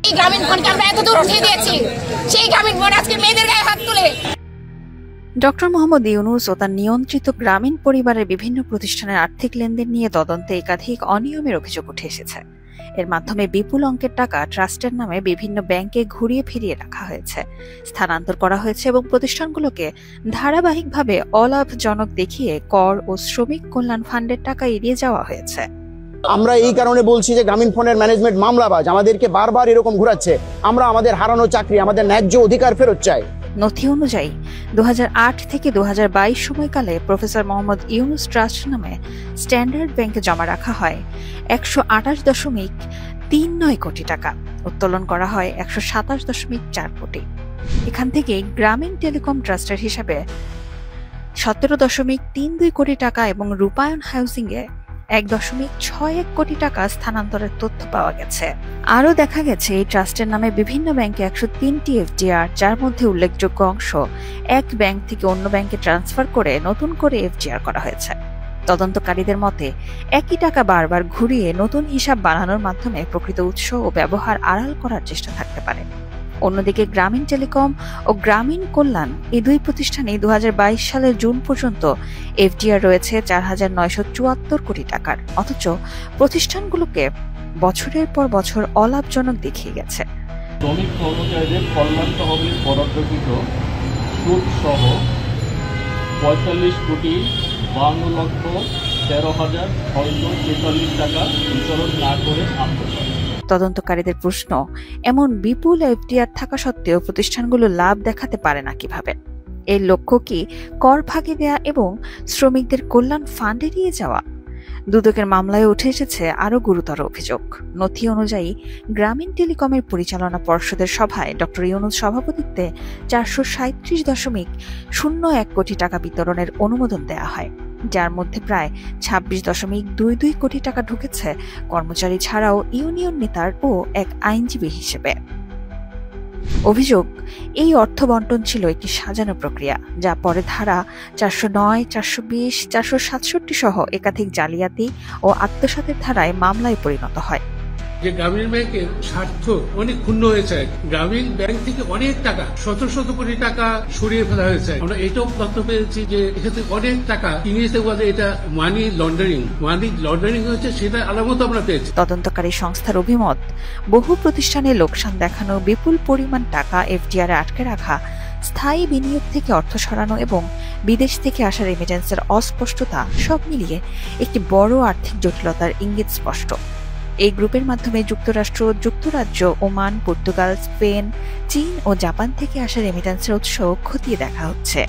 এই গ্রামীণ ফোনকে আমরা এত দূর উঠিয়ে দিয়েছি, সেই গ্রামীণ ফোন আজকে মেয়েদের গায়ে হাত তুলে। ডক্টর মোহাম্মদ ইউনূস ও তার নিয়ন্ত্রিত গ্রামীণ পরিবারের বিভিন্ন প্রতিষ্ঠানের আর্থিক লেনদেন নিয়ে তদন্তে একাধিক অনিয়মের অভিযোগ উঠে এসেছে। এর মাধ্যমে বিপুল অঙ্কের টাকা ট্রাস্টের নামে বিভিন্ন ব্যাংকে ঘুরিয়ে ফিরিয়ে রাখা হয়েছে, স্থানান্তর করা হয়েছে এবং প্রতিষ্ঠানগুলোকে ধারাবাহিকভাবে অলাভজনক দেখিয়ে কর ও শ্রমিক কল্যাণ ফান্ডের টাকা এড়িয়ে যাওয়া হয়েছে। আমরা এই কারণে বলছি যে গ্রামীণ ফোনের ম্যানেজমেন্ট মামলাবাজ, আমাদেরকে বারবার এরকম ঘুরাচ্ছে। আমরা আমাদের হারানো চাকরি, আমাদের ন্যায্য অধিকার ফেরত চাই। নথি অনুযায়ী 2008 থেকে 2022 সময়কালে প্রফেসর মোহাম্মদ ইউনূস ট্রাস্ট নামে স্ট্যান্ডার্ড ব্যাংকে জমা রাখা হয় 128.39 কোটি টাকা, উত্তোলন করা হয় 127.4 কোটি। এখান থেকে গ্রামীণ টেলিকম ট্রাস্টের হিসাবে 17.32 কোটি টাকা এবং রূপায়ণ হাউজিং এ 1.61 কোটি টাকা স্থানান্তরের তথ্য পাওয়া গেছে। আরও দেখা গেছে এই ট্রাস্টের নামে বিভিন্ন ব্যাংকে 103টি এফডিআর, যার মধ্যে উল্লেখযোগ্য অংশ এক ব্যাংক থেকে অন্য ব্যাংকে ট্রান্সফার করে নতুন করে এফডিআর করা হয়েছে। তদন্তকারীদের মতে একই টাকা বারবার ঘুরিয়ে নতুন হিসাব বানানোর মাধ্যমে প্রকৃত উৎস ও ব্যবহার আড়াল করার চেষ্টা থাকতে পারে। অন্যদিকে গ্রামীণ টেলিকম ও গ্রামীণ কল্যাণ এই দুই প্রতিষ্ঠানে 2022 সালের জুন পর্যন্ত এফডিআর রয়েছে 4,974 কোটি টাকার, অথচ প্রতিষ্ঠানগুলোকে বছরের পর বছর অলাভজনক দেখিয়ে গেছে। শ্রমিক কর্মচারীদের কল্যাণ তহবিল বরাদ্দকৃত সুদ সহ 45,52,13,643 টাকা বিতরণ না করে আত্মসাৎ। তদন্তকারীদের প্রশ্ন, এমন বিপুল এফডিআর থাকা সত্ত্বেও প্রতিষ্ঠানগুলো লাভ দেখাতে পারে না কিভাবে? এর লক্ষ্য কি কর ফাঁকি দেয়া এবং শ্রমিকদের কল্যাণ ফান্ড এড়িয়ে যাওয়া? দুদকের মামলায় উঠে এসেছে আরও গুরুতর অভিযোগ। নথি অনুযায়ী গ্রামীণ টেলিকমের পরিচালনা পর্ষদের সভায় ডক্টর ইউনূস সভাপতিত্বে 437.01 কোটি টাকা বিতরণের অনুমোদন দেওয়া হয়, যার মধ্যে প্রায় 26.22 কোটি টাকা ঢুকেছে কর্মচারী ছাড়াও ইউনিয়ন নেতার ও এক আইনজীবী হিসেবে। অভিযোগ, এই অর্থ বন্টন ছিল একটি সাজানো প্রক্রিয়া, যা পরে ধারা 409, 420, 467 সহ একাধিক জালিয়াতি ও আত্মসাতের ধারায় মামলায় পরিণত হয়। যে গ্রামীণ ব্যাংকের স্বার্থ অনেক ক্ষুণ্ণ হয়েছে, গ্রামীণ ব্যাংক থেকে অনেক টাকা, শত শত কোটি টাকা সরিয়ে ফেলা হয়েছে। আমরা এটাও তথ্য পেয়েছি যে এক্ষেত্রে অনেক টাকা, ইংরেজিতে বলে এটা মানি লন্ডারিং হয়েছে, সেটা আলামত আমরা পেয়েছি। তদন্তকারী সংস্থার অভিমত, বহু প্রতিষ্ঠানে লোকসান দেখানো, বিপুল পরিমাণ টাকা এফডিআর আটকে রাখা, স্থায়ী বিনিয়োগ থেকে অর্থ সরানো এবং বিদেশ থেকে আসা রেমিটেন্সের অস্পষ্টতা সব মিলিয়ে একটি বড় আর্থিক জটিলতার ইঙ্গিত স্পষ্ট। এই গ্রুপের মাধ্যমে যুক্তরাষ্ট্র, যুক্তরাজ্য, ওমান, পর্তুগাল, স্পেন, চীন ও জাপান থেকে আসা রেমিটেন্সের উৎস খতিয়ে দেখা হচ্ছে।